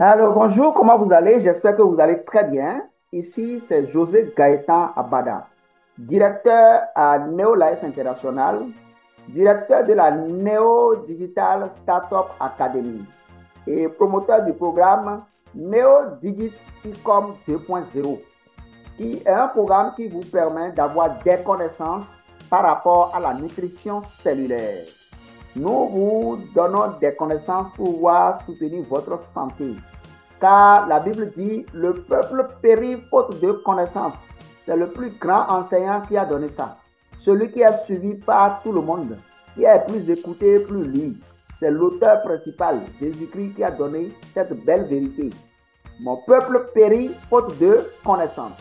Alors, bonjour, comment vous allez? J'espère que vous allez très bien. Ici, c'est José Gaëtan Abada, directeur à Neolife International, directeur de la Neo Digital Startup Academy et promoteur du programme Neo Digit Ecom 2.0, qui est un programme qui vous permet d'avoir des connaissances par rapport à la nutrition cellulaire. Nous vous donnons des connaissances pour pouvoir soutenir votre santé. Car la Bible dit, le peuple périt faute de connaissances. C'est le plus grand enseignant qui a donné ça. Celui qui est suivi par tout le monde, qui est plus écouté, plus lu. C'est l'auteur principal, Jésus-Christ, qui a donné cette belle vérité. Mon peuple périt faute de connaissances.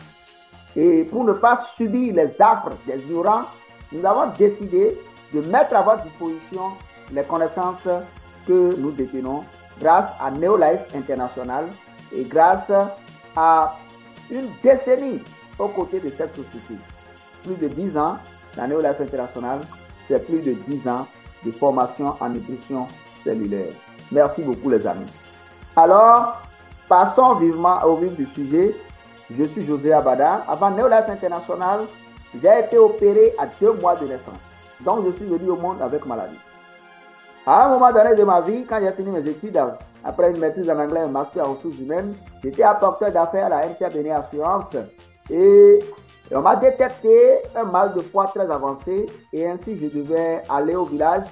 Et pour ne pas subir les affres des ignorants, nous avons décidé de mettre à votre disposition les connaissances que nous détenons grâce à Neolife International et grâce à une décennie aux côtés de cette société. Plus de 10 ans, la Neolife International, c'est plus de 10 ans de formation en nutrition cellulaire. Merci beaucoup les amis. Alors, passons vivement au vif du sujet. Je suis José Abada. Avant Neolife International, j'ai été opéré à 2 mois de naissance. Donc, je suis venu au monde avec maladie. À un moment donné de ma vie, quand j'ai fini mes études, après une maîtrise en anglais et un master en ressources humaines, j'étais apporteur d'affaires à la MTA Béné Assurance et on m'a détecté un mal de foie très avancé et ainsi je devais aller au village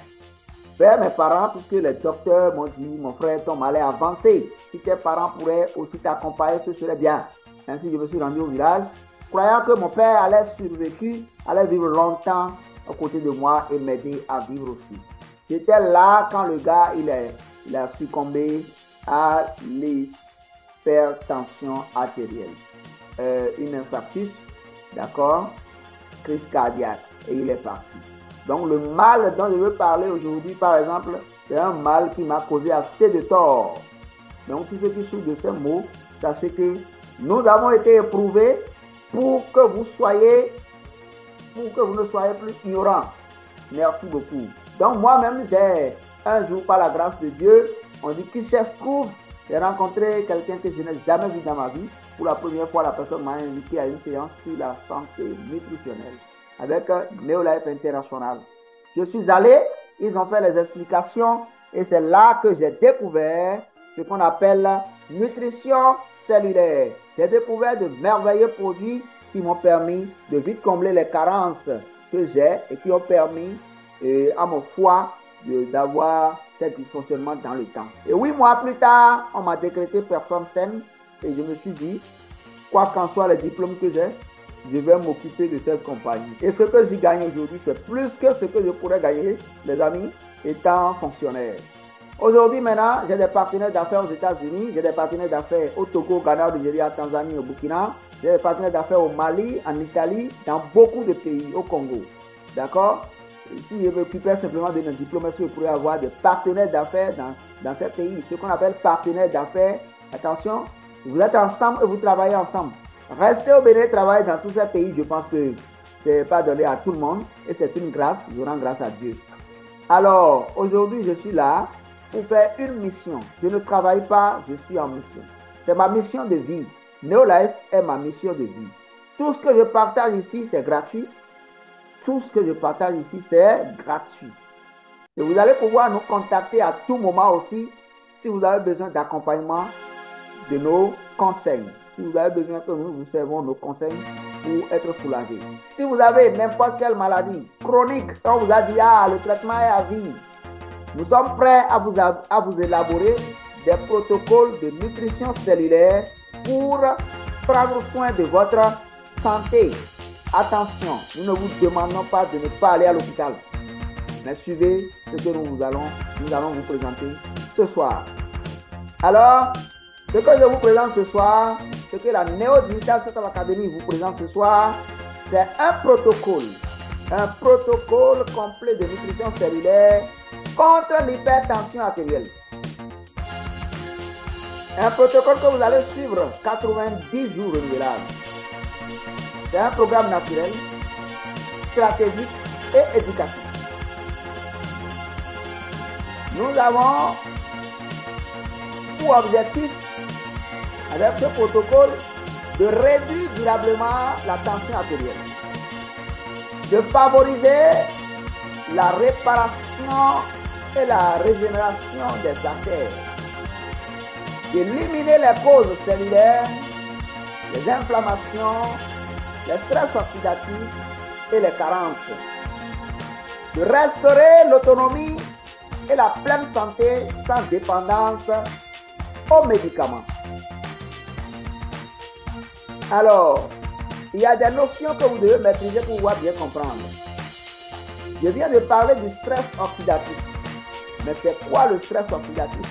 vers mes parents puisque les docteurs m'ont dit, mon frère, ton mal est avancé. Si tes parents pourraient aussi t'accompagner, ce serait bien. Ainsi, je me suis rendu au village, croyant que mon père allait survécu, allait vivre longtemps aux côtés de moi et m'aider à vivre aussi. J'étais là quand le gars, il a succombé à l'hypertension artérielle. Une infarctus, d'accord, crise cardiaque, et il est parti. Donc le mal dont je veux parler aujourd'hui, par exemple, c'est un mal qui m'a causé assez de tort. Donc tous ceux qui souffrent de ces maux, sachez que nous avons été éprouvés pour que vous ne soyez plus ignorants. Merci beaucoup. Donc moi-même, j'ai un jour, par la grâce de Dieu, on dit qui cherche trouve. J'ai rencontré quelqu'un que je n'ai jamais vu dans ma vie. Pour la première fois, la personne m'a invité à une séance sur la santé nutritionnelle avec Neolife International. Je suis allé, ils ont fait les explications et c'est là que j'ai découvert ce qu'on appelle nutrition cellulaire. J'ai découvert de merveilleux produits qui m'ont permis de vite combler les carences que j'ai et qui ont permis à mon foie d'avoir ce dysfonctionnement dans le temps. Et 8 mois plus tard, on m'a décrété personne saine et je me suis dit, quoi qu'en soit les diplômes que j'ai, je vais m'occuper de cette compagnie. Et ce que j'y gagne aujourd'hui, c'est plus que ce que je pourrais gagner, les amis, étant fonctionnaire. Aujourd'hui, maintenant, j'ai des partenaires d'affaires aux États-Unis, j'ai des partenaires d'affaires au Togo, au Ghana, au Nigeria, en Tanzanie, au Burkina, j'ai des partenaires d'affaires au Mali, en Italie, dans beaucoup de pays, au Congo. D'accord? Si je m'occupais simplement de mes diplômes, est-ce que je pourrais avoir des partenaires d'affaires dans ces pays? Ce qu'on appelle partenaires d'affaires, attention, vous êtes ensemble et vous travaillez ensemble. Rester au Bénin, travailler dans tous ces pays, je pense que ce n'est pas donné à tout le monde et c'est une grâce, je rends grâce à Dieu. Alors, aujourd'hui, je suis là pour faire une mission. Je ne travaille pas, je suis en mission. C'est ma mission de vie. Neolife est ma mission de vie. Tout ce que je partage ici, c'est gratuit. Tout ce que je partage ici, c'est gratuit. Et vous allez pouvoir nous contacter à tout moment aussi si vous avez besoin d'accompagnement de nos conseils. Si vous avez besoin que nous vous servons nos conseils pour être soulagé. Si vous avez n'importe quelle maladie chronique, on vous a dit, le traitement est à vie, nous sommes prêts à vous élaborer des protocoles de nutrition cellulaire pour prendre soin de votre santé. Attention, nous ne vous demandons pas de ne pas aller à l'hôpital. Mais suivez ce que nous allons vous présenter ce soir. Alors, ce que je vous présente ce soir, ce que la Neo Digital Startup Academy vous présente ce soir, c'est un protocole complet de nutrition cellulaire contre l'hypertension artérielle. Un protocole que vous allez suivre 90 jours renouvelables. C'est un programme naturel, stratégique et éducatif. Nous avons pour objectif, avec ce protocole, de réduire durablement la tension artérielle, de favoriser la réparation et la régénération des artères, d'éliminer les causes cellulaires, les inflammations, les stress oxydatifs et les carences, de restaurer l'autonomie et la pleine santé sans dépendance aux médicaments. Alors, il y a des notions que vous devez maîtriser pour pouvoir bien comprendre. Je viens de parler du stress oxydatif. Mais c'est quoi le stress oxydatif?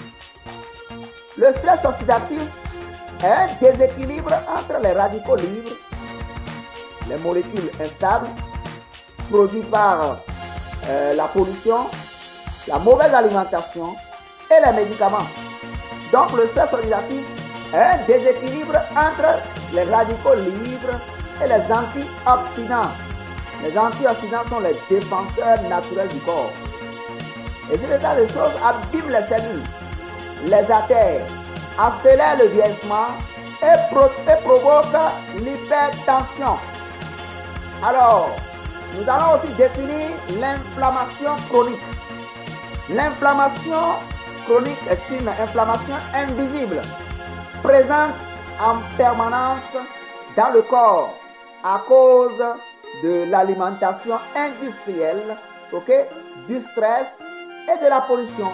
Le stress oxydatif est un déséquilibre entre les radicaux libres, les molécules instables, produits par la pollution, la mauvaise alimentation et les médicaments. Donc le stress oxydatif est un déséquilibre entre les radicaux libres et les antioxydants. Les antioxydants sont les défenseurs naturels du corps. Et cet état de choses abîme les cellules, les artères, accélère le vieillissement et provoque l'hypertension. Alors, nous allons aussi définir l'inflammation chronique. L'inflammation chronique est une inflammation invisible, présente en permanence dans le corps à cause de l'alimentation industrielle, du stress et de la pollution.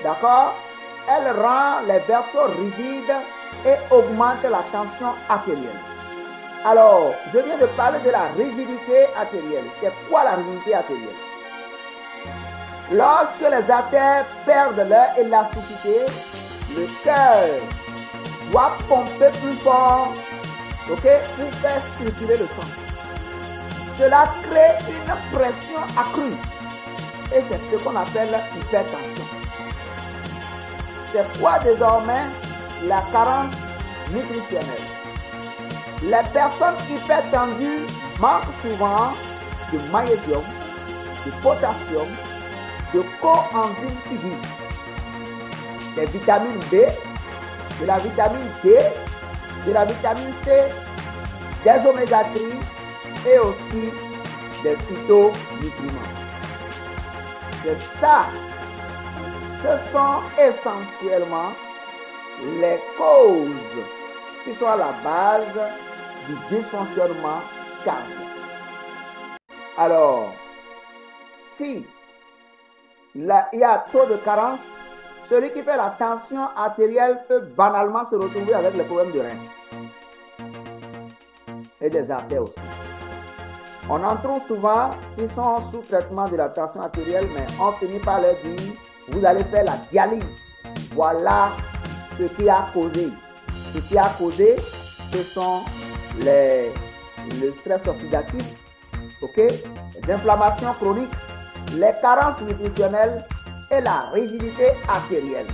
D'accord? Elle rend les vaisseaux rigides et augmente la tension artérielle. Alors, je viens de parler de la rigidité artérielle. C'est quoi la rigidité artérielle? Lorsque les artères perdent leur élasticité, le cœur doit pomper plus fort pour faire circuler le sang. Cela crée une pression accrue et c'est ce qu'on appelle l'hypertension. C'est quoi désormais la carence nutritionnelle? Les personnes hypertendues manquent souvent de magnésium, de potassium, de coenzyme Q10, des vitamines B, de la vitamine D, de la vitamine C, des oméga 3 et aussi des phytonutriments. C'est ça. Ce sont essentiellement les causes qui sont à la base du dysfonctionnement cardiaque. Alors, si il y a trop de carence, celui qui fait la tension artérielle peut banalement se retrouver avec les problèmes de rein et des artères aussi. On en trouve souvent qui sont sous traitement de la tension artérielle, mais on finit par leur dire, vous allez faire la dialyse. Voilà ce qui a causé. Ce qui a causé, ce sont le stress oxydatif, les inflammations chroniques, les carences nutritionnelles et la rigidité artérielle.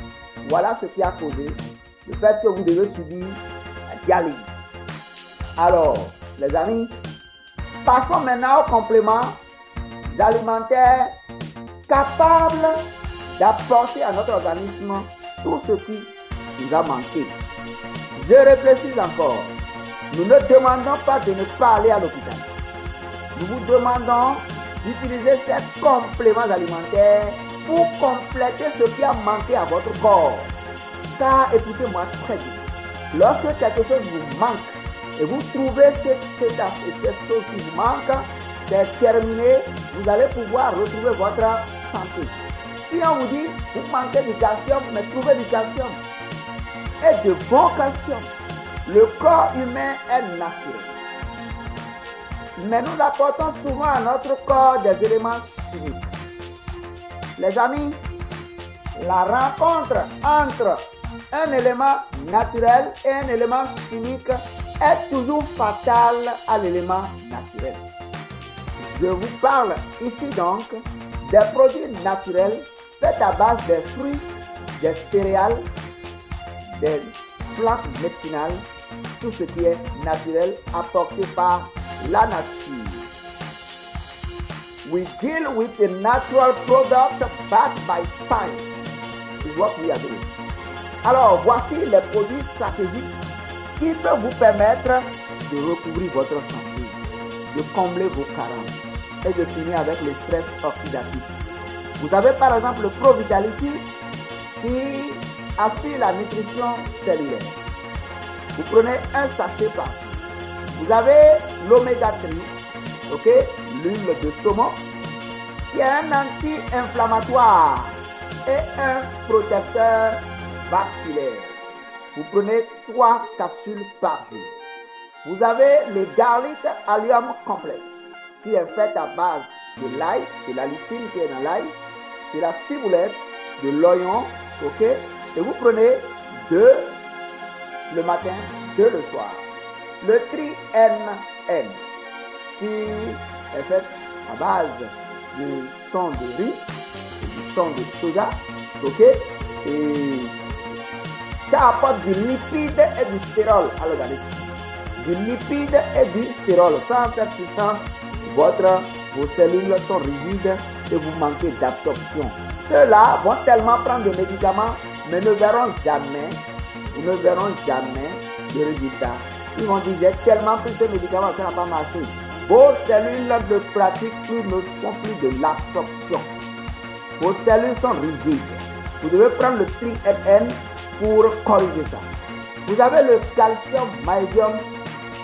Voilà ce qui a causé le fait que vous devez subir la dialyse. Alors, les amis, passons maintenant aux compléments alimentaires capables d'apporter à notre organisme tout ce qui nous a manqué. Je réfléchis encore. Nous ne demandons pas de ne pas aller à l'hôpital. Nous vous demandons d'utiliser ces compléments alimentaires pour compléter ce qui a manqué à votre corps. Car écoutez-moi très bien. Lorsque quelque chose vous manque et vous trouvez cette chose qui vous manque, c'est terminé, vous allez pouvoir retrouver votre santé. Si on vous dit, vous manquez du calcium, mais trouvez du calcium et de bon calcium. Le corps humain est naturel. Mais nous apportons souvent à notre corps des éléments chimiques. Les amis, la rencontre entre un élément naturel et un élément chimique est toujours fatale à l'élément naturel. Je vous parle ici donc des produits naturels faits à base des fruits, des céréales, des plantes médicinales, tout ce qui est naturel apporté par la nature. We deal with a natural product backed by science. Is what we are doing. Alors, voici les produits stratégiques qui peuvent vous permettre de recouvrir votre santé, de combler vos carences et de finir avec le stress oxydatif. Vous avez par exemple le Pro Vitality qui assure la nutrition cellulaire. Vous prenez un sachet par jour. Vous avez l'oméga 3, ok, l'huile de saumon, qui est un anti-inflammatoire et un protecteur vasculaire. Vous prenez 3 capsules par jour. Vous avez le Garlic Allium Complex, qui est fait à base de l'ail, de la lysine qui est dans l'ail, de la ciboulette, de l'oignon, ok, et vous prenez 2 le matin, 2 le soir. Le Tri-NN, qui est fait à base du son de riz, du son de soja, ok, et ça apporte du lipide et du stérol à l'organisme. Du lipide et du stérol. Sans cette substance, vos cellules sont rigides et vous manquez d'absorption. Ceux-là vont tellement prendre des médicaments, mais ne verront jamais de résultats. Ils vont dire, j'ai tellement pris ce médicament, ça n'a pas marché. Vos cellules ne pratiquent plus, ne font plus de l'absorption. Vos cellules sont rigides. Vous devez prendre le Tri-NN pour corriger ça. Vous avez le calcium magnésium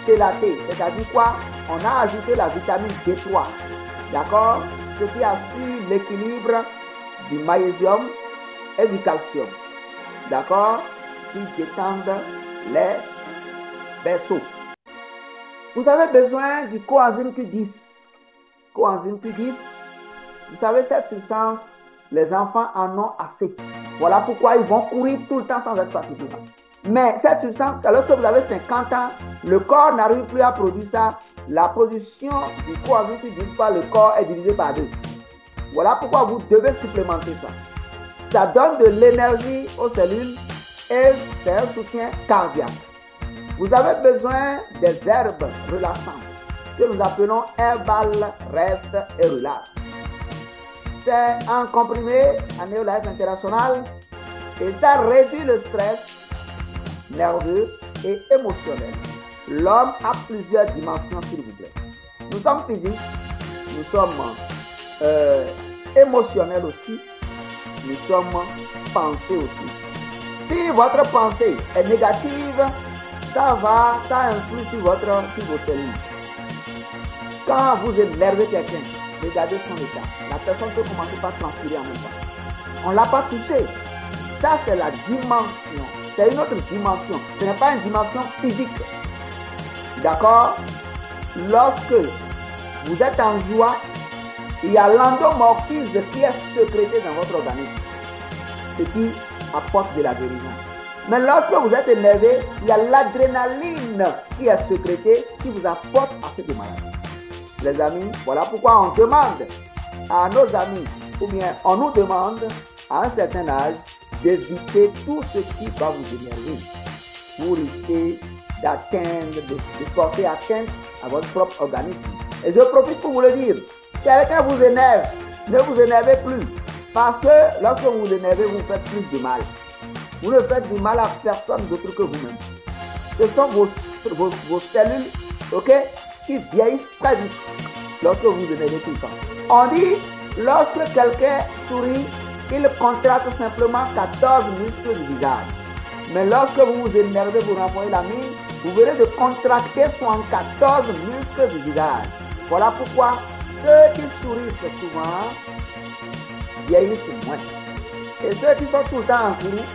chélaté, c'est-à-dire quoi? On a ajouté la vitamine D3, d'accord? Ce qui assure l'équilibre du magnésium et du calcium, d'accord? Qui détendent les vaisseaux. Vous avez besoin du coenzyme Q10. Coenzyme Q10, vous savez, cette substance, les enfants en ont assez. Voilà pourquoi ils vont courir tout le temps sans être fatigués. Mais cette substance, alors que vous avez 50 ans, le corps n'arrive plus à produire ça. La production du coenzyme Q10 par le corps est divisée par 2. Voilà pourquoi vous devez supplémenter ça. Ça donne de l'énergie aux cellules et c'est un soutien cardiaque. Vous avez besoin des herbes relaxantes que nous appelons Herbal Rest et Relax. C'est un comprimé à Neolife International et ça réduit le stress nerveux et émotionnel. L'homme a plusieurs dimensions, s'il vous plaît. Nous sommes physiques, nous sommes émotionnels aussi, nous sommes pensés aussi. Si votre pensée est négative, ça influe sur vos cellules. Quand vous énervez quelqu'un, regardez son état. La personne peut commencer par transpirer en même temps. On ne l'a pas touché. Ça, c'est la dimension. C'est une autre dimension. Ce n'est pas une dimension physique. D'accord? Lorsque vous êtes en joie, il y a l'endomorphise qui est sécrétée dans votre organisme, ce qui apporte de la guérison. Mais lorsque vous êtes énervé, il y a l'adrénaline qui est sécrétée, qui vous apporte assez de maladies. Les amis, voilà pourquoi on demande à nos amis, ou bien on nous demande à un certain âge d'éviter tout ce qui va vous énerver pour risquer d'atteindre, de porter atteinte à votre propre organisme. Et je profite pour vous le dire, quelqu'un vous énerve, ne vous énervez plus, parce que lorsque vous vous énervez, vous faites plus de mal. Vous ne faites du mal à personne d'autre que vous-même. Ce sont vos cellules, ok, qui vieillissent très vite lorsque vous vous énervez tout le temps. On dit, lorsque quelqu'un sourit, il contracte simplement 14 muscles du visage. Mais lorsque vous vous énervez, vous renvoyez la mine, vous verrez de contracter 74 muscles du visage. Voilà pourquoi ceux qui sourient souvent vieillissent moins. Et ceux qui sont tout le temps en courant,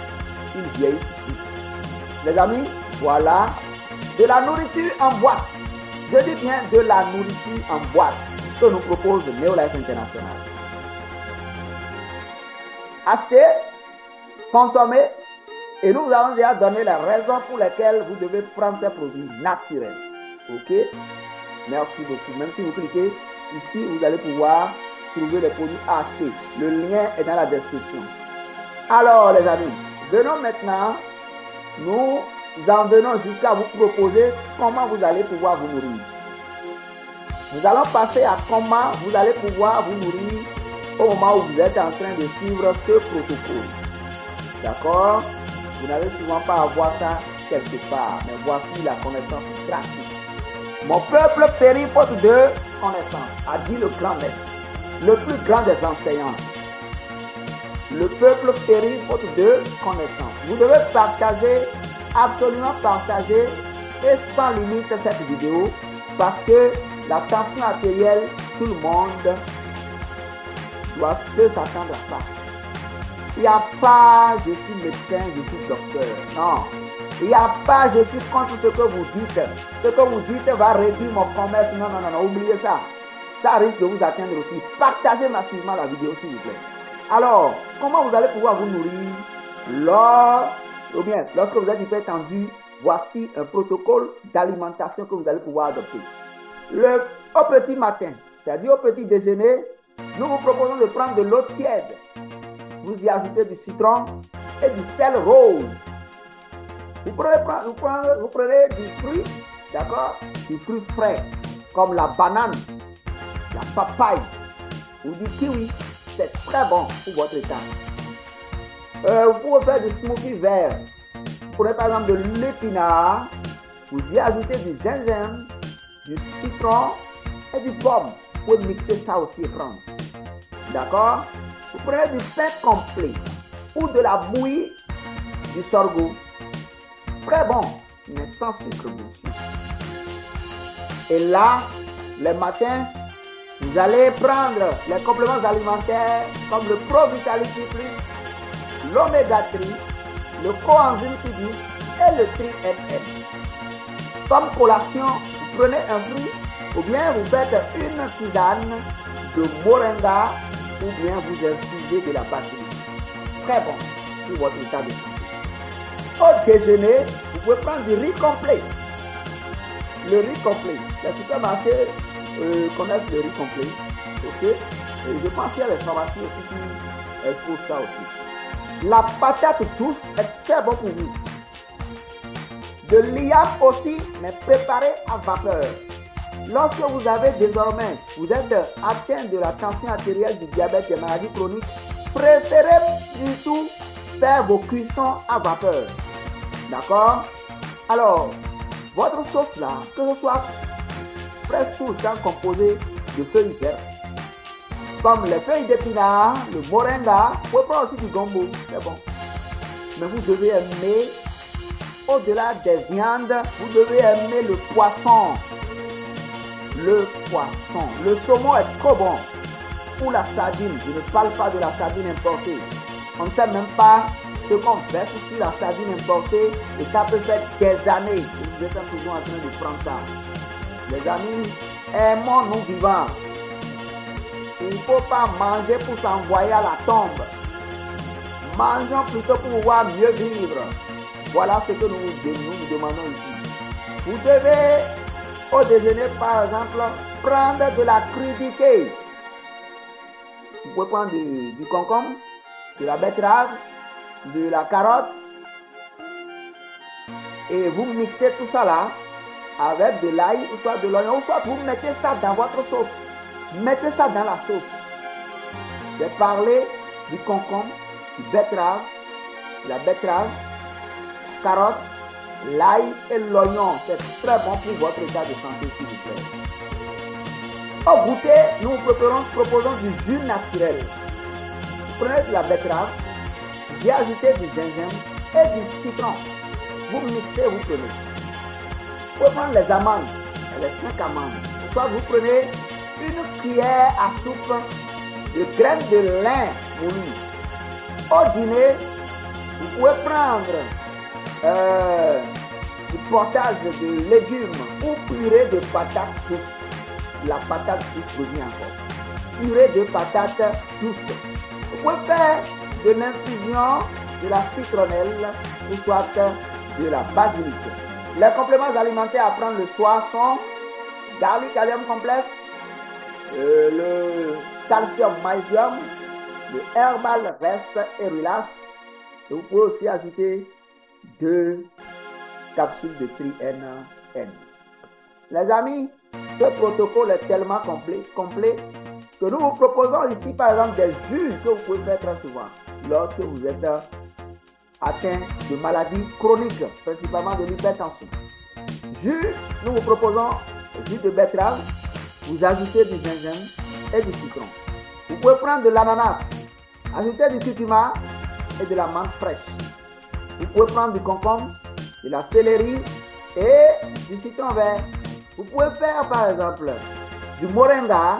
ils vieillissent plus. Les amis, voilà de la nourriture en boîte. Je dis bien de la nourriture en boîte que nous propose Neolife International. Achetez, consommez, et nous vous avons déjà donné les raisons pour lesquelles vous devez prendre ces produits naturels. Ok? Merci beaucoup. Même si vous cliquez ici, vous allez pouvoir trouver les produits à acheter. Le lien est dans la description. Alors les amis, venons maintenant, nous en venons jusqu'à vous proposer comment vous allez pouvoir vous nourrir. Nous allons passer à comment vous allez pouvoir vous nourrir au moment où vous êtes en train de suivre ce protocole. D'accord? Vous n'allez souvent pas avoir ça quelque part, mais voici la connaissance pratique. Mon peuple périt faute de connaissance, a dit le grand maître, le plus grand des enseignants. Le peuple périt faute de connaissance. Vous devez partager, absolument partager et sans limite cette vidéo parce que la tension artérielle, tout le monde peut s'attendre à ça. Il n'y a pas je suis médecin, je suis docteur. Non. Il n'y a pas je suis contre ce que vous dites. Ce que vous dites va réduire mon commerce. Non, non, non, non, oubliez ça. Ça risque de vous atteindre aussi. Partagez massivement la vidéo s'il vous plaît. Alors, comment vous allez pouvoir vous nourrir lorsque vous êtes hypertendu? Voici un protocole d'alimentation que vous allez pouvoir adopter. Au petit matin, c'est-à-dire au petit déjeuner, nous vous proposons de prendre de l'eau tiède. Vous y ajoutez du citron et du sel rose. Vous prenez du fruit, d'accord? Du fruit frais, comme la banane, la papaye ou du kiwi. C'est très bon pour votre état. Vous pouvez faire du smoothie vert. Vous prenez par exemple de l'épinard, vous y ajoutez du gingembre, du citron et du pomme. Vous pouvez mixer ça aussi et prendre. D'accord? Vous prenez du pain complet ou de la bouillie du sorgho. Très bon, mais sans sucre dessus. Et là, le matin, vous allez prendre les compléments alimentaires comme le Pro Vitality Plus, l'Oméga 3, le coenzyme Q10 et le Tri-NM. Comme collation, vous prenez un fruit ou bien vous faites une tisane de moringa ou bien vous infusez de la basilic. Très bon pour votre état de santé. Au déjeuner, vous pouvez prendre du riz complet. Le riz complet. Les supermarchés connaissent le riz complet. Ok? Et je pense qu'il y a les pharmacies aussi qui exposent ça aussi. La patate douce est très bon pour vous. De l'iaf aussi, mais préparé à vapeur. Lorsque vous avez désormais, vous êtes atteint de la tension artérielle, du diabète et maladies chroniques, préférez plutôt faire vos cuissons à vapeur. D'accord? Alors, votre sauce là, que ce soit presque tout le temps composé de feuilles vertes, comme les feuilles d'épinard, le moringa, vous pouvez prendre aussi du gombo, c'est bon. Mais vous devez aimer, au-delà des viandes, vous devez aimer le poisson. Le poisson. Le saumon est trop bon. Ou la sardine. Je ne parle pas de la sardine importée. On ne sait même pas ce qu'on verse sur la sardine importée et ça peut faire des années que vous êtes toujours en train de prendre ça. Les amis, aimons-nous vivants. Il ne faut pas manger pour s'envoyer à la tombe. Mangeons plutôt pour pouvoir mieux vivre. Voilà ce que nous demandons ici. Vous devez, au déjeuner par exemple, prendre de la crudité. Vous pouvez prendre du concombre, de la betterave, de la carotte. Et vous mixez tout ça là avec de l'ail ou soit de l'oignon. Ou soit vous mettez ça dans votre sauce. Mettez ça dans la sauce. J'ai parlé du concombre, du betterave, de la betterave, carotte, l'ail et l'oignon. C'est très bon pour votre état de santé, s'il vous plaît. Au goûter, nous vous proposons du jus naturel. Prenez de la betterave, vous y ajoutez du gingembre et du citron. Vous mixez, vous prenez. Vous pouvez prendre les amandes, les 5 amandes. Soit vous prenez une cuillère à soupe de graines de lin moulu. Au dîner, vous pouvez prendre du portage de légumes ou purée de patates douces. La patate douce revient encore. Purée de patates douces. Vous pouvez faire de l'infusion de la citronnelle ou soit de la basilic. Les compléments alimentaires à prendre le soir sont garlic allium complexe, le calcium magnésium, le herbal rest et relax. Et vous pouvez aussi ajouter 2 capsules de Tri-NM. Les amis, ce protocole est tellement complet que nous vous proposons ici par exemple des jus que vous pouvez faire très souvent lorsque vous êtes atteints de maladies chroniques, principalement de l'hypertension. Jus, nous vous proposons jus de betterave, vous ajoutez du gingembre et du citron. Vous pouvez prendre de l'ananas, ajouter du curcuma et de la menthe fraîche. Vous pouvez prendre du concombre, de la céleri et du citron vert. Vous pouvez faire par exemple du moringa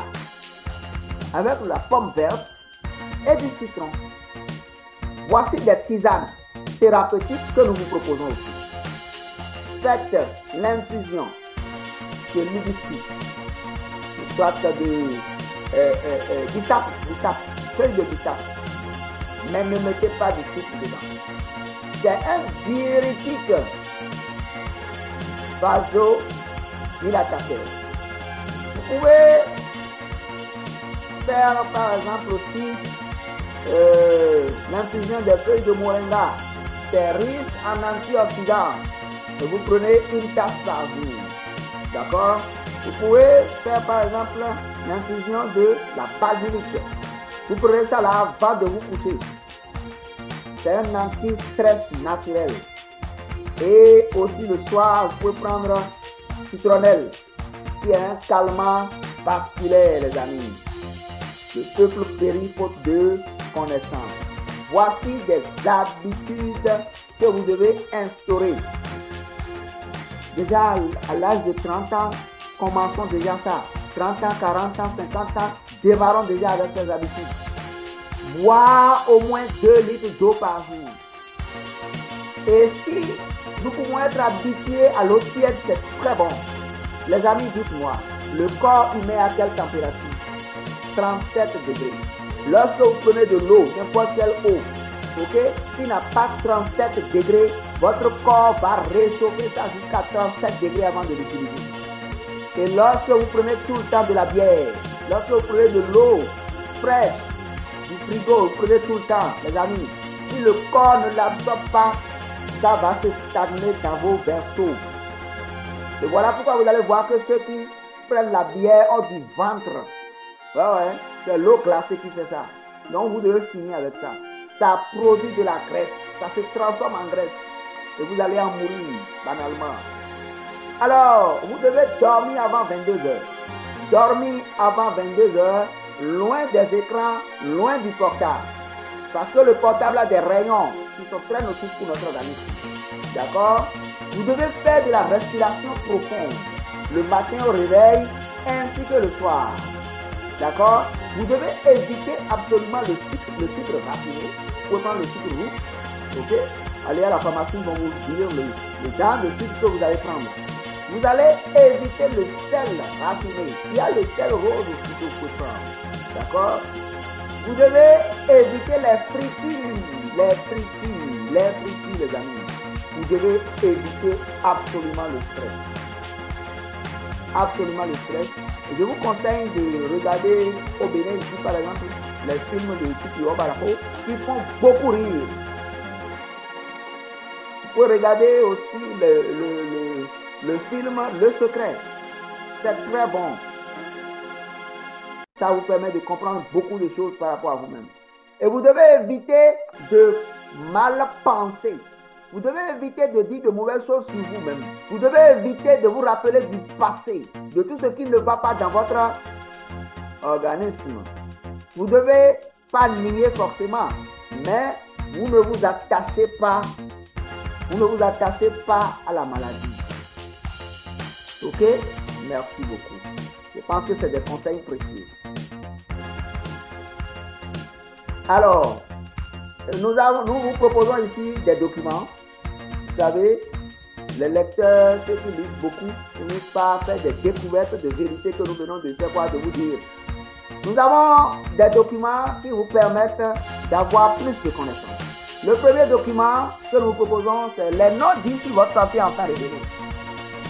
avec la pomme verte et du citron. Voici des tisanes thérapeutiques que nous vous proposons aussi. Faites l'infusion de l'hibiscus, soit de bissap, feuille de bissap, mais ne mettez pas de sucre dedans. C'est un diurétique vasodilatateur. Vous pouvez faire par exemple aussi l'infusion des feuilles de moringa. C'est riche en antioxydants. Et vous prenez une tasse par jour. D'accord? Vous pouvez faire par exemple l'infusion de la basilic. Vous prenez ça là avant de vous coucher. C'est un anti-stress naturel. Et aussi le soir, vous pouvez prendre citronnelle, qui est un calmant vasculaire, les amis. Le peuple périt faute de connaissance. Voici des habitudes que vous devez instaurer. Déjà à l'âge de 30 ans, commençons déjà ça. 30 ans, 40 ans, 50 ans, démarrons déjà avec ces habitudes. Boire au moins 2 litres d'eau par jour. Et si nous pouvons être habitués à l'eau tiède, c'est très bon. Les amis, dites-moi, le corps humain à quelle température? 37 degrés. Lorsque vous prenez de l'eau, n'importe quelle eau, ok, qui n'a pas 37 degrés, votre corps va réchauffer ça jusqu'à 37 degrés avant de l'utiliser. Et lorsque vous prenez tout le temps de la bière, lorsque vous prenez de l'eau fraîche, du frigo, vous prenez tout le temps, les amis, si le corps ne l'absorbe pas, ça va se stagner dans vos berceaux. Et voilà pourquoi vous allez voir que ceux qui prennent la bière ont du ventre. Ouais, c'est l'eau glacée qui fait ça. Donc vous devez finir avec ça. Ça produit de la graisse, ça se transforme en graisse. Et vous allez en mourir, banalement. Alors, vous devez dormir avant 22 heures. Dormir avant 22 heures, loin des écrans, loin du portable. Parce que le portable a des rayons qui sont très nocifs pour notre organisme. D'accord? Vous devez faire de la respiration profonde le matin au réveil ainsi que le soir. D'accord? Vous devez éviter absolument le sucre raffiné. Vous pouvez prendre le sucre roux. Ok? Allez à la pharmacie, ils vont vous dire le genre de sucre que vous allez prendre. Vous allez éviter le sel raffiné. Il y a le sel rose aussi que vous pouvez prendre. D'accord? Vous devez éviter les fritures, les amis. Vous devez éviter absolument le stress. Absolument le stress. Et je vous conseille de regarder au Bénin ici, par exemple, les films de Tiki Barako qui font beaucoup rire. Vous pouvez regarder aussi le film Le Secret. C'est très bon. Ça vous permet de comprendre beaucoup de choses par rapport à vous-même. Et vous devez éviter de mal penser. Vous devez éviter de dire de mauvaises choses sur vous-même. Vous devez éviter de vous rappeler du passé, de tout ce qui ne va pas dans votre organisme. Vous ne devez pas nier forcément, mais vous ne vous attachez pas. Vous ne vous attachez pas à la maladie. Ok? Merci beaucoup. Je pense que c'est des conseils précieux. Alors, nous vous proposons ici des documents. Vous savez, les lecteurs, ceux qui lisent beaucoup, finissent par faire des découvertes de vérités que nous venons de faire, de vous dire. Nous avons des documents qui vous permettent d'avoir plus de connaissances. Le premier document que nous vous proposons, c'est les noms dits sur votre papier en temps révélé.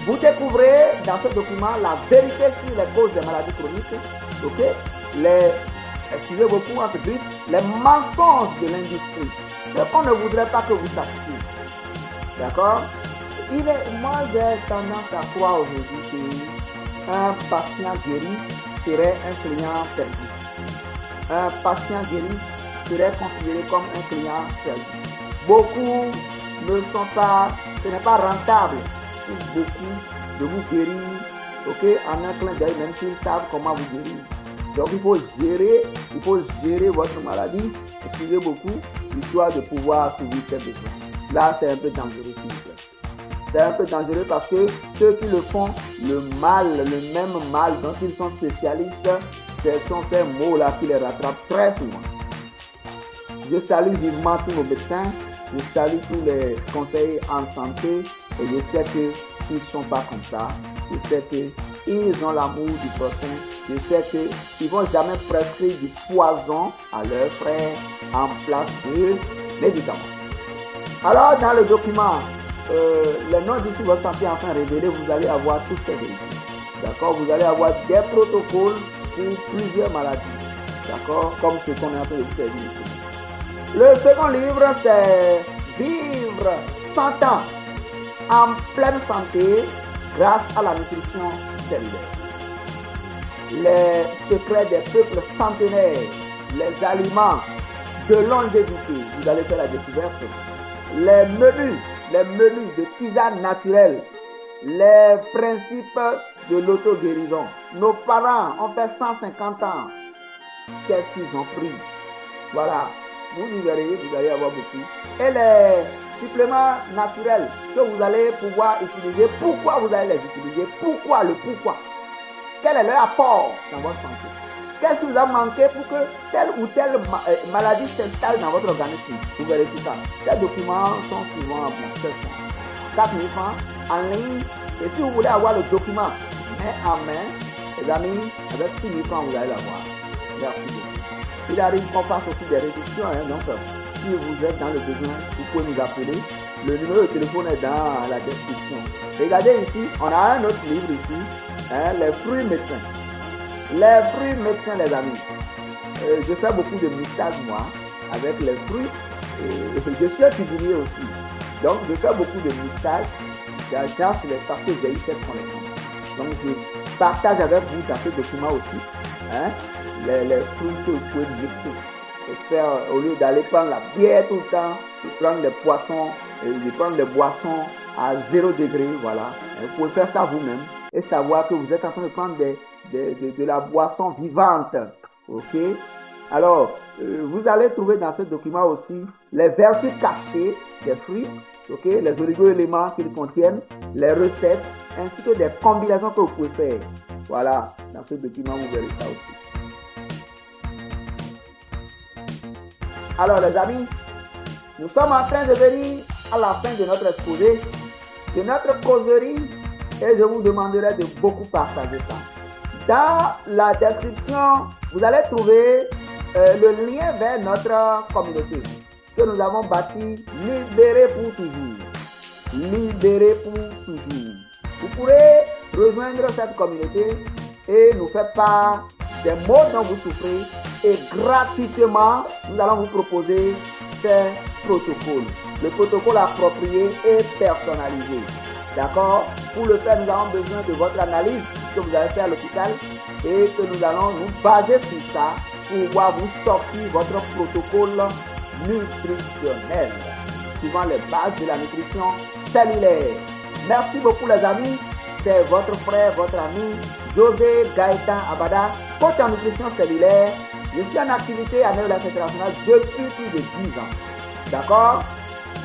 Vous découvrez dans ce document la vérité sur les causes des maladies chroniques, ok? Excusez beaucoup, entre griffes, les mensonges de l'industrie. Ce qu'on ne voudrait pas que vous sachiez. D'accord? Moi, j'ai tendance à croire aujourd'hui qu'un patient guéri serait un client perdu. Un patient guéri serait considéré comme un client perdu. Beaucoup ne sont pas, ce n'est pas rentable pour beaucoup de vous guérir, ok, en un clin d'œil, même s'ils savent comment vous guérir. Donc il faut gérer votre maladie, suivez beaucoup, histoire de pouvoir survivre ces besoins. Là, c'est un peu dangereux, s'il vous plaît. C'est un peu dangereux parce que ceux qui le font, le même mal dont ils sont spécialistes, ce sont ces mots-là qui les rattrapent très souvent. Je salue vivement tous nos médecins, je salue tous les conseillers en santé et je sais qu'ils ne sont pas comme ça. Je sais qu'ils ont l'amour du prochain. Je sais qu'ils ne vont jamais prescrire du poison à leurs frères en place de médicaments. Alors, dans le document, les noms d'ici votre santé enfin révélés, vous allez avoir toutes ces vérités. D'accord? Vous allez avoir des protocoles pour plusieurs maladies. D'accord? Comme ce qu'on est en train de vous faire ici. Le second livre, c'est Vivre 100 ans en pleine santé grâce à la nutrition cellulaire. Les secrets des peuples centenaires, les aliments de longévité, vous allez faire la découverte. Les menus de tisane naturelle, les principes de l'auto-guérison. Nos parents ont fait 150 ans. Qu'est-ce qu'ils ont pris? Voilà. Vous verrez, vous allez avoir beaucoup. Et les suppléments naturels que vous allez pouvoir utiliser. Pourquoi vous allez les utiliser? Pourquoi? Le pourquoi. Quel est leur apport dans votre santé? Qu'est-ce qui vous a manqué pour que telle ou telle maladie s'installe dans votre organisme? Vous verrez tout ça. Ces documents sont souvent en 4 000 francs en ligne. Et si vous voulez avoir le document main en main, les amis, avec 6 000 francs, vous allez l'avoir. Merci beaucoup. Il arrive qu'on fasse aussi des réductions. Donc, si vous êtes dans le besoin, vous pouvez nous appeler. Le numéro de téléphone est dans la description. Regardez ici, on a un autre livre ici, les fruits médecins. Les fruits médecins, les amis. Je fais beaucoup de mixage, moi, avec les fruits. Et je suis cuisinier aussi. Donc, je fais beaucoup de mixage. Parce que j'ai eu cette connaissance. Donc, je partage avec vous dans ce document aussi. Les fruits que vous pouvez mixer. Et faire, au lieu d'aller prendre la bière tout le temps, de prendre des poissons, de prendre des boissons à 0 degré, voilà. Vous pouvez faire ça vous-même et savoir que vous êtes en train de prendre de la boisson vivante. Ok? Alors, vous allez trouver dans ce document aussi les vertus cachées des fruits, ok? Les oligo-éléments qu'ils contiennent, les recettes, ainsi que des combinaisons que vous pouvez faire. Voilà, dans ce document, vous verrez ça aussi. Alors les amis, nous sommes en train de venir à la fin de notre exposé, de notre causerie, et je vous demanderai de beaucoup partager ça. Dans la description, vous allez trouver le lien vers notre communauté que nous avons bâti, Libéré pour toujours. Libéré pour toujours. Vous pourrez rejoindre cette communauté et nous faire part des maux dont vous souffrez. Et gratuitement, nous allons vous proposer ces protocoles. Le protocole approprié et personnalisé. D'accord? Pour le faire, nous avons besoin de votre analyse que vous avez fait à l'hôpital et que nous allons nous baser sur ça pour pouvoir vous sortir votre protocole nutritionnel suivant les bases de la nutrition cellulaire. Merci beaucoup les amis. C'est votre frère, votre ami José Gaëtan Abada, coach en nutrition cellulaire. Je suis en activité à Néo-Life International depuis plus de 10 ans. D'accord?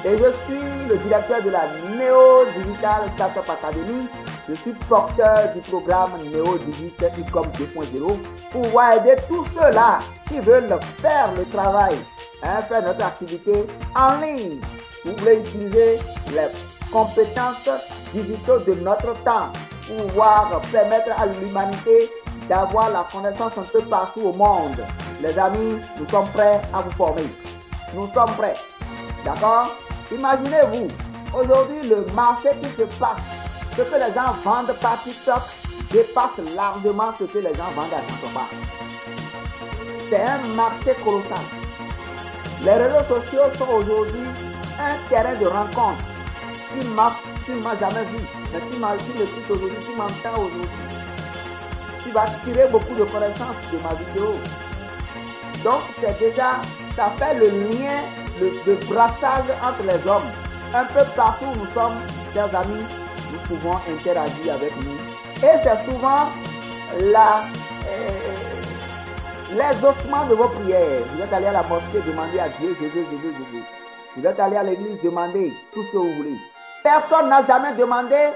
Et je suis le directeur de la Néo Digital Startup Academy. Je suis porteur du programme Néo Digital Ecom 2.0 pour pouvoir aider tous ceux-là qui veulent faire le travail, faire notre activité en ligne. Vous voulez utiliser les compétences digitales de notre temps pour pouvoir permettre à l'humanité d'avoir la connaissance un peu partout au monde. Les amis, nous sommes prêts à vous former. Nous sommes prêts. D'accord? Imaginez-vous, aujourd'hui, le marché qui se passe, ce que les gens vendent par TikTok dépasse largement ce que les gens vendent à Tantoba. C'est un marché colossal. Les réseaux sociaux sont aujourd'hui un terrain de rencontre. Tu ne m'as jamais vu, mais tu m'écoutes aujourd'hui, tu m'entends aujourd'hui. Tu vas tirer beaucoup de connaissances de ma vidéo. Donc, c'est déjà, ça fait le lien de brassage entre les hommes. Un peu partout où nous sommes, chers amis, nous pouvons interagir avec nous. Et c'est souvent l'exaucement de vos prières. Vous êtes allé à la mosquée demander à Dieu, Jésus. Vous êtes allé à l'église demander tout ce que vous voulez. Personne n'a jamais demandé,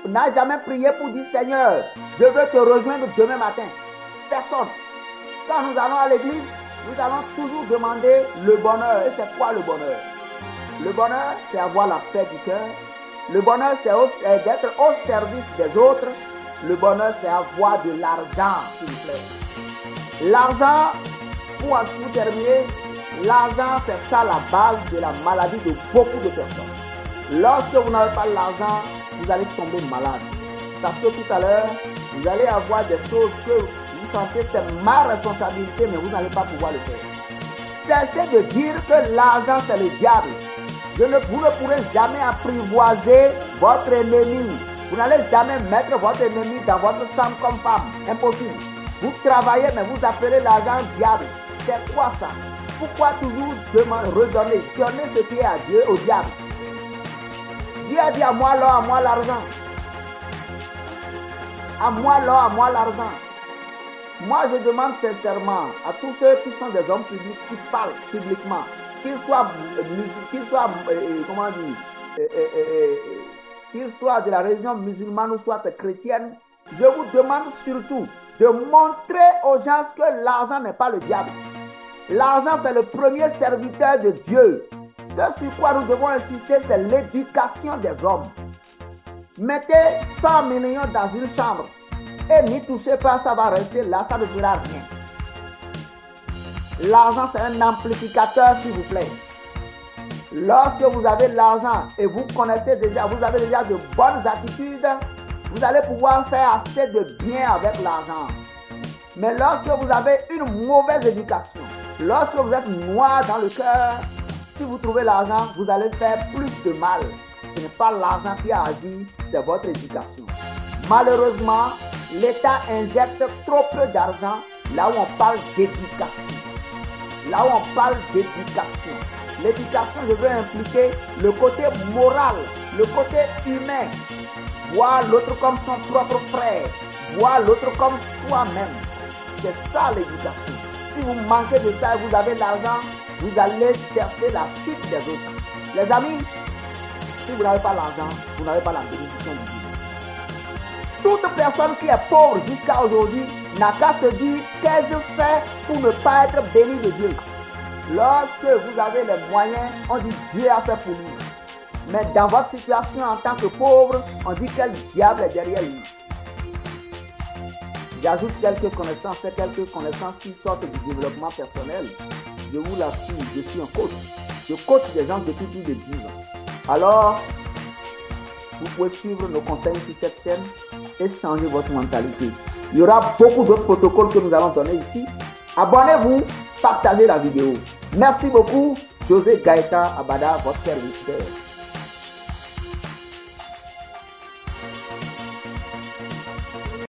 n'a jamais prié pour dire Seigneur, je veux te rejoindre demain matin. Personne. Quand nous allons à l'église, nous allons toujours demander le bonheur. Et c'est quoi le bonheur? Le bonheur, c'est avoir la paix du cœur. Le bonheur, c'est d'être au service des autres. Le bonheur, c'est avoir de l'argent, s'il vous plaît. L'argent, pour terminer, l'argent, c'est ça la base de la maladie de beaucoup de personnes. Lorsque vous n'avez pas l'argent, vous allez tomber malade. Parce que tout à l'heure, vous allez avoir des choses que vous sentez c'est ma responsabilité, mais vous n'allez pas pouvoir le faire. Cessez de dire que l'argent, c'est le diable. Vous ne pourrez jamais apprivoiser votre ennemi. Vous n'allez jamais mettre votre ennemi dans votre chambre comme femme. Impossible. Vous travaillez, mais vous appelez l'argent diable. C'est quoi ça? Pourquoi toujours redonner, donner ce qui est à Dieu, au diable? Dieu a dit à moi l'or, à moi l'argent. À moi l'or, à moi l'argent. Moi, je demande sincèrement à tous ceux qui sont des hommes publics, qui parlent publiquement, qu'ils soient de la religion musulmane ou soit chrétienne, je vous demande surtout de montrer aux gens que l'argent n'est pas le diable. L'argent, c'est le premier serviteur de Dieu. Ce sur quoi nous devons insister, c'est l'éducation des hommes. Mettez 100 millions dans une chambre et n'y touchez pas, ça va rester là, ça ne fera rien. L'argent, c'est un amplificateur, s'il vous plaît. Lorsque vous avez de l'argent et vous connaissez déjà, vous avez déjà de bonnes attitudes, vous allez pouvoir faire assez de bien avec l'argent. Mais lorsque vous avez une mauvaise éducation, lorsque vous êtes noir dans le cœur, si vous trouvez l'argent, vous allez faire plus de mal. Ce n'est pas l'argent qui a agi, c'est votre éducation. Malheureusement, l'État injecte trop peu d'argent là où on parle d'éducation. Là où on parle d'éducation. L'éducation, je veux impliquer le côté moral, le côté humain. Voir l'autre comme son propre frère. Voir l'autre comme soi-même. C'est ça l'éducation. Si vous manquez de ça et vous avez l'argent, vous allez chercher la suite des autres. Les amis, si vous n'avez pas l'argent, vous n'avez pas la bénédiction de Dieu. Toute personne qui est pauvre jusqu'à aujourd'hui n'a qu'à se dire qu'ai-je fait pour ne pas être béni de Dieu. Lorsque vous avez les moyens, on dit Dieu a fait pour nous. Mais dans votre situation en tant que pauvre, on dit quel diable est derrière lui. J'ajoute quelques connaissances qui sortent du développement personnel. Je vous l'assure, je suis un coach. Je coach des gens depuis plus de 10 ans. Alors, vous pouvez suivre nos conseils sur cette chaîne et changer votre mentalité. Il y aura beaucoup d'autres protocoles que nous allons donner ici. Abonnez-vous, partagez la vidéo. Merci beaucoup. José Gaëtan Abada, votre serviteur.